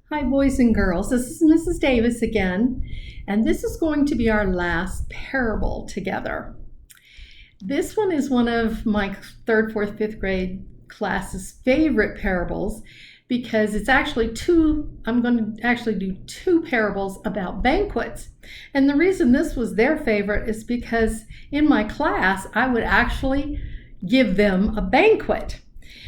Hi, boys and girls. This is Mrs. Davis again, and this is going to be our last parable together. This one is one of my third, fourth, fifth grade class's favorite parables because it's actually I'm going to actually do two parables about banquets. And the reason this was their favorite is because in my class, I would actually give them a banquet.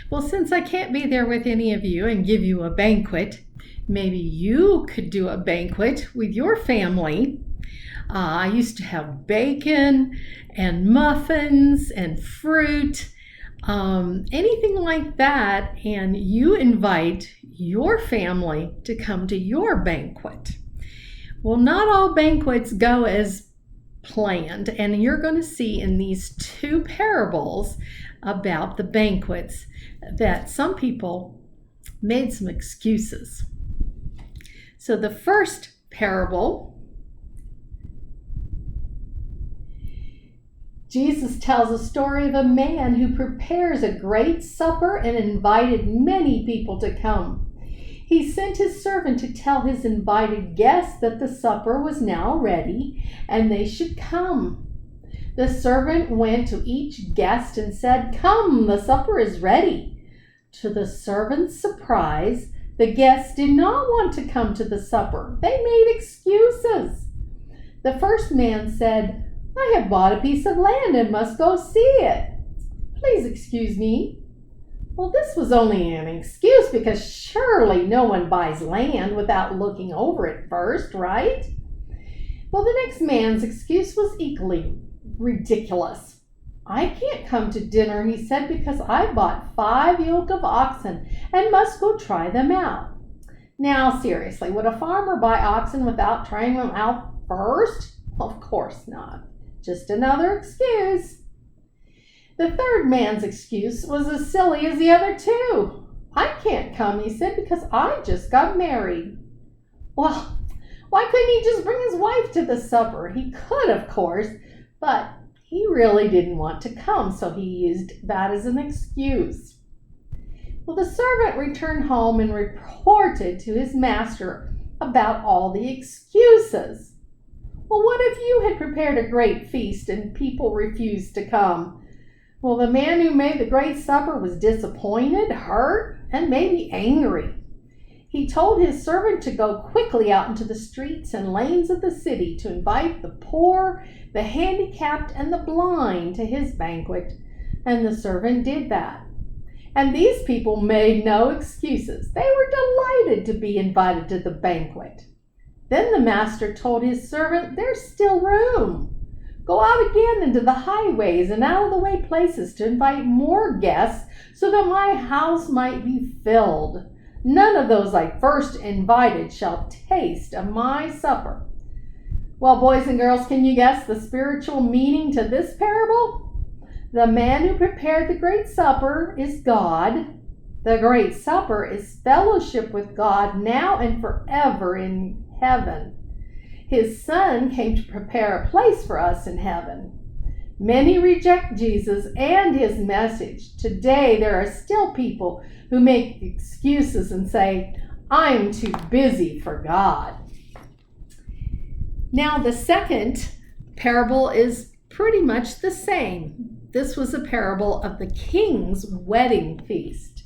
Well, since I can't be there with any of you and give you a banquet, maybe you could do a banquet with your family. I used to have bacon and muffins and fruit, anything like that, and you invite your family to come to your banquet. Well, not all banquets go as planned, and you're going to see in these two parables about the banquets that some people made some excuses. So the first parable, Jesus tells a story of a man who prepares a great supper and invited many people to come. He sent his servant to tell his invited guests that the supper was now ready and they should come. The servant went to each guest and said, "Come, the supper is ready." To the servant's surprise, the guests did not want to come to the supper. They made excuses. The first man said, "I have bought a piece of land and must go see it. Please excuse me." Well, this was only an excuse because surely no one buys land without looking over it first, right? Well, the next man's excuse was equally ridiculous. "I can't come to dinner," he said, "because I bought 5 yoke of oxen and must go try them out." Now, seriously, would a farmer buy oxen without trying them out first? Of course not. Just another excuse. The third man's excuse was as silly as the other two. "I can't come," he said, "because I just got married." Well, why couldn't he just bring his wife to the supper? He could, of course, but he really didn't want to come, so he used that as an excuse. Well, the servant returned home and reported to his master about all the excuses. Well, what if you had prepared a great feast and people refused to come? Well, the man who made the great supper was disappointed, hurt, and maybe angry. He told his servant to go quickly out into the streets and lanes of the city to invite the poor, the handicapped, and the blind to his banquet, and the servant did that. And these people made no excuses. They were delighted to be invited to the banquet. Then the master told his servant, "There's still room. Go out again into the highways and out-of-the-way places to invite more guests so that my house might be filled. None of those I first invited shall taste of my supper." Well, boys and girls, can you guess the spiritual meaning to this parable? The man who prepared the great supper is God. The great supper is fellowship with God now and forever in heaven. His Son came to prepare a place for us in heaven. Many reject Jesus and his message. Today, there are still people who make excuses and say, "I'm too busy for God." Now, the second parable is pretty much the same. This was a parable of the king's wedding feast.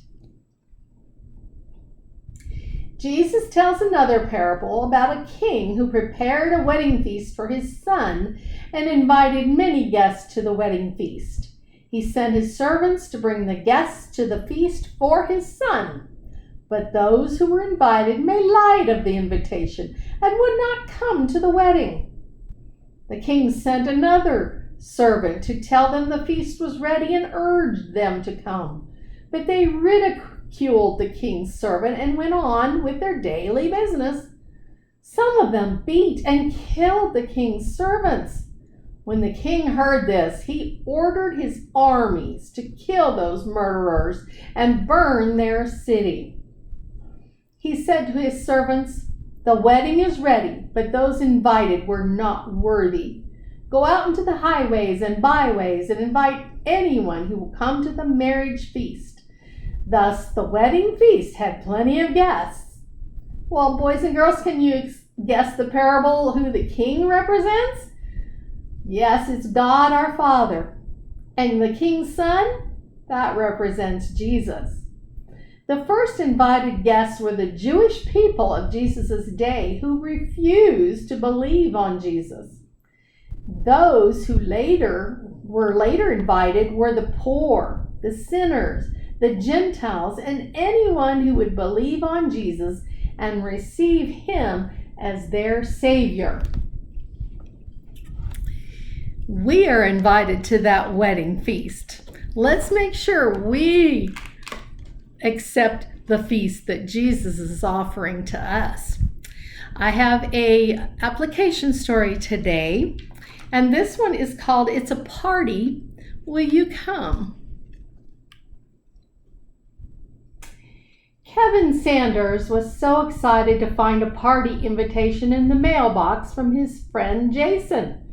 Jesus tells another parable about a king who prepared a wedding feast for his son and invited many guests to the wedding feast. He sent his servants to bring the guests to the feast for his son. But those who were invited made light of the invitation and would not come to the wedding. The king sent another servant to tell them the feast was ready and urged them to come. But they ridiculed the king's servant and went on with their daily business. Some of them beat and killed the king's servants. When the king heard this, he ordered his armies to kill those murderers and burn their city. He said to his servants, "The wedding is ready, but those invited were not worthy. Go out into the highways and byways and invite anyone who will come to the marriage feast." Thus the wedding feast had plenty of guests. Well, boys and girls, can you guess the parable who the king represents? Yes, it's God our Father. And the king's son? That represents Jesus. The first invited guests were the Jewish people of Jesus' day who refused to believe on Jesus. Those who were later invited were the poor, the sinners, the Gentiles, and anyone who would believe on Jesus and receive him as their Savior. We are invited to that wedding feast. Let's make sure we accept the feast that Jesus is offering to us. I have an application story today, and this one is called It's a Party, Will You Come? Kevin Sanders was so excited to find a party invitation in the mailbox from his friend Jason.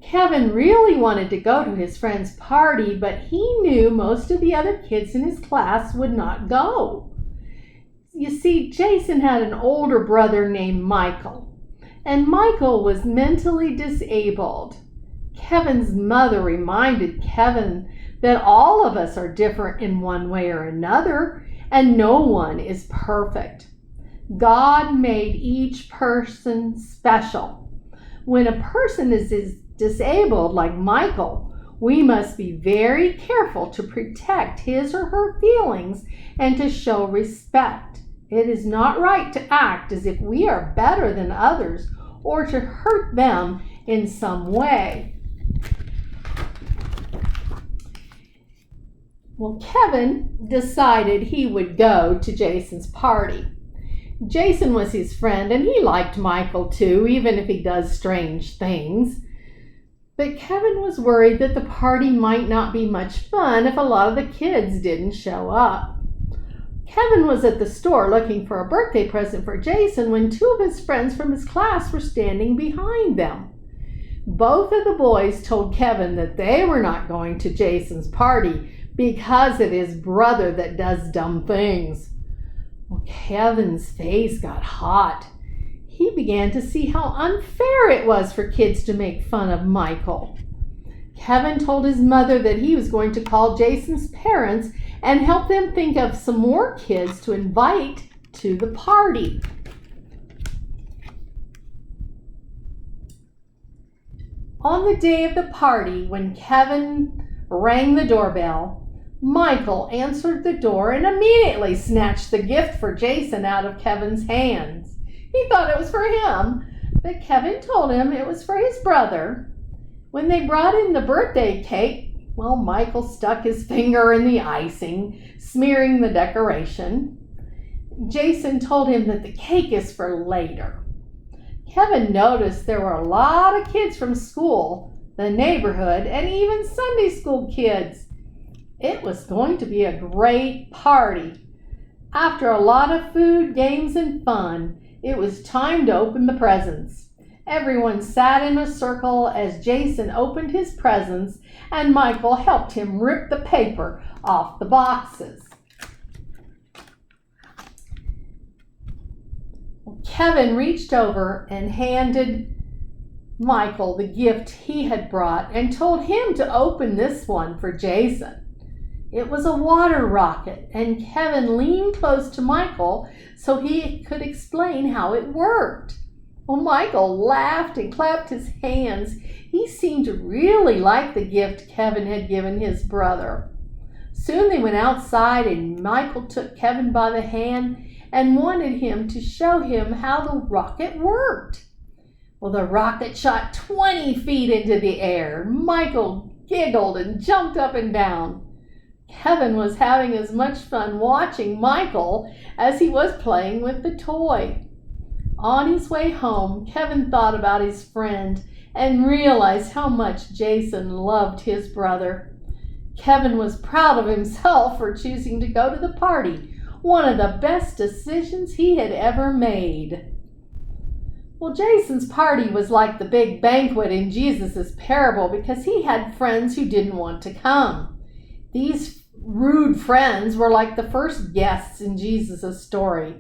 Kevin really wanted to go to his friend's party, but he knew most of the other kids in his class would not go. You see, Jason had an older brother named Michael, and Michael was mentally disabled. Kevin's mother reminded Kevin that all of us are different in one way or another, and no one is perfect. God made each person special. When a person is disabled like Michael, we must be very careful to protect his or her feelings and to show respect. It is not right to act as if we are better than others or to hurt them in some way. Well, Kevin decided he would go to Jason's party. Jason was his friend and he liked Michael too, even if he does strange things. But Kevin was worried that the party might not be much fun if a lot of the kids didn't show up. Kevin was at the store looking for a birthday present for Jason when two of his friends from his class were standing behind them. Both of the boys told Kevin that they were not going to Jason's party because of his brother that does dumb things. Well, Kevin's face got hot. He began to see how unfair it was for kids to make fun of Michael. Kevin told his mother that he was going to call Jason's parents and help them think of some more kids to invite to the party. On the day of the party, when Kevin rang the doorbell, Michael answered the door and immediately snatched the gift for Jason out of Kevin's hands. He thought it was for him, but Kevin told him it was for his brother. When they brought in the birthday cake, well, Michael stuck his finger in the icing, smearing the decoration. Jason told him that the cake is for later. Kevin noticed there were a lot of kids from school, the neighborhood, and even Sunday school kids. It was going to be a great party. After a lot of food, games, and fun, it was time to open the presents. Everyone sat in a circle as Jason opened his presents and Michael helped him rip the paper off the boxes. Kevin reached over and handed Michael the gift he had brought and told him to open this one for Jason. It was a water rocket, and Kevin leaned close to Michael so he could explain how it worked. Well, Michael laughed and clapped his hands. He seemed to really like the gift Kevin had given his brother. Soon they went outside, and Michael took Kevin by the hand and wanted him to show him how the rocket worked. Well, the rocket shot 20 feet into the air. Michael giggled and jumped up and down. Kevin was having as much fun watching Michael as he was playing with the toy. On his way home, Kevin thought about his friend and realized how much Jason loved his brother. Kevin was proud of himself for choosing to go to the party, one of the best decisions he had ever made. Well, Jason's party was like the big banquet in Jesus' parable because he had friends who didn't want to come. These rude friends were like the first guests in Jesus' story.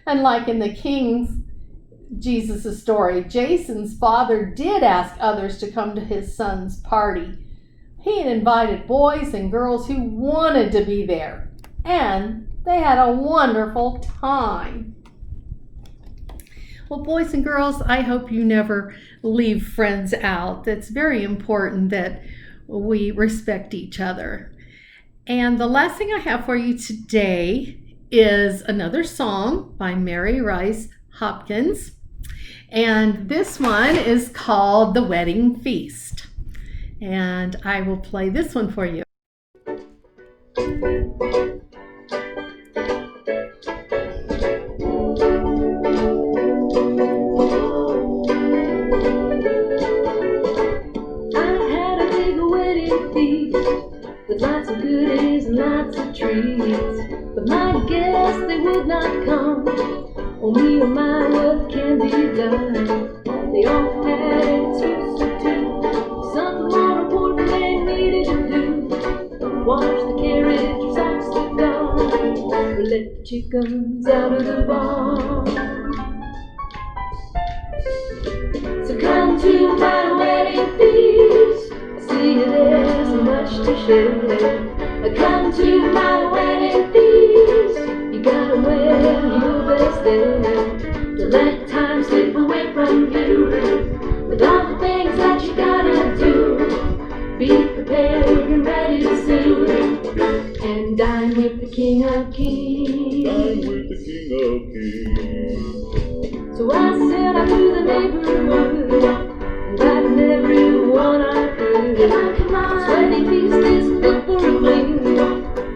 And like in the King's Jesus' story, Jason's father did ask others to come to his son's party. He had invited boys and girls who wanted to be there, and they had a wonderful time. Well, boys and girls, I hope you never leave friends out. It's very important that we respect each other. And the last thing I have for you today is another song by Mary Rice Hopkins. And this one is called The Wedding Feast. And I will play this one for you. With lots of goodies and lots of treats, but my guess they would not come. Oh me, oh my, what can be done? They all had excuse to do something more important they needed to do. Wash the carriage, socks the dog, let the chickens out of the barn. So come to my wedding feast. See, there's so much to share. Come to my wedding feast. You gotta wear your best there. Don't let time slip away from you. With all the things that you gotta do, be prepared and ready to sing and dine with the King of Kings. Dine with the King of Kings. So I said I knew the neighborhood, inviting everyone I could. Come on, wedding feast is fit for a queen.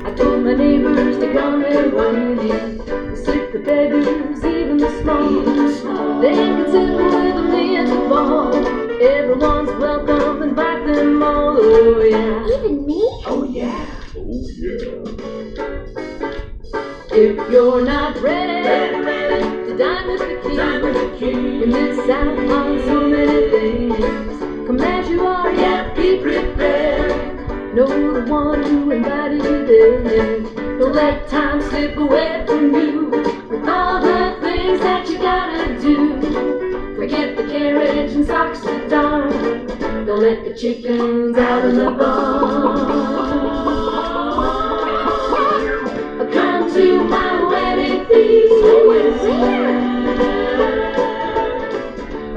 I told my neighbors to come and join me. The sick, the beggars, even the small, they can sit with me at the ball. Everyone's welcome, invite them all. Oh yeah, even me? oh yeah. Oh yeah. If you're not ready to dine with the King, you miss out on so many things. Come as you are, yeah, be prepared. Know the one who invited you there. Don't let time slip away from you. With all the things that you gotta do, forget the carriage and socks to darn. Don't let the chickens out of the barn. Come to my wedding feast.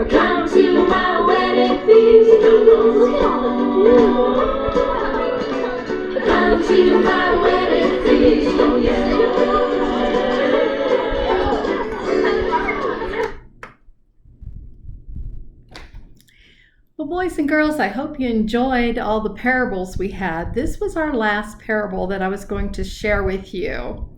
Come to my wedding feast. Look at all the food. Come to my wedding feast. Oh yeah. Well, boys and girls, I hope you enjoyed all the parables we had. This was our last parable that I was going to share with you.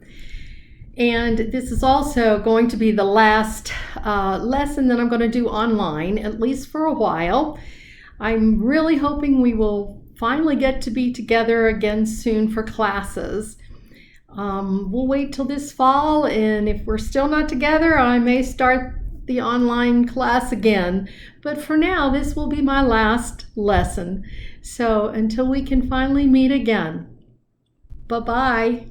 And this is also going to be the last lesson that I'm going to do online, at least for a while. I'm really hoping we will finally get to be together again soon for classes. We'll wait till this fall, and if we're still not together, I may start the online class again. But for now, this will be my last lesson. So until we can finally meet again, bye-bye.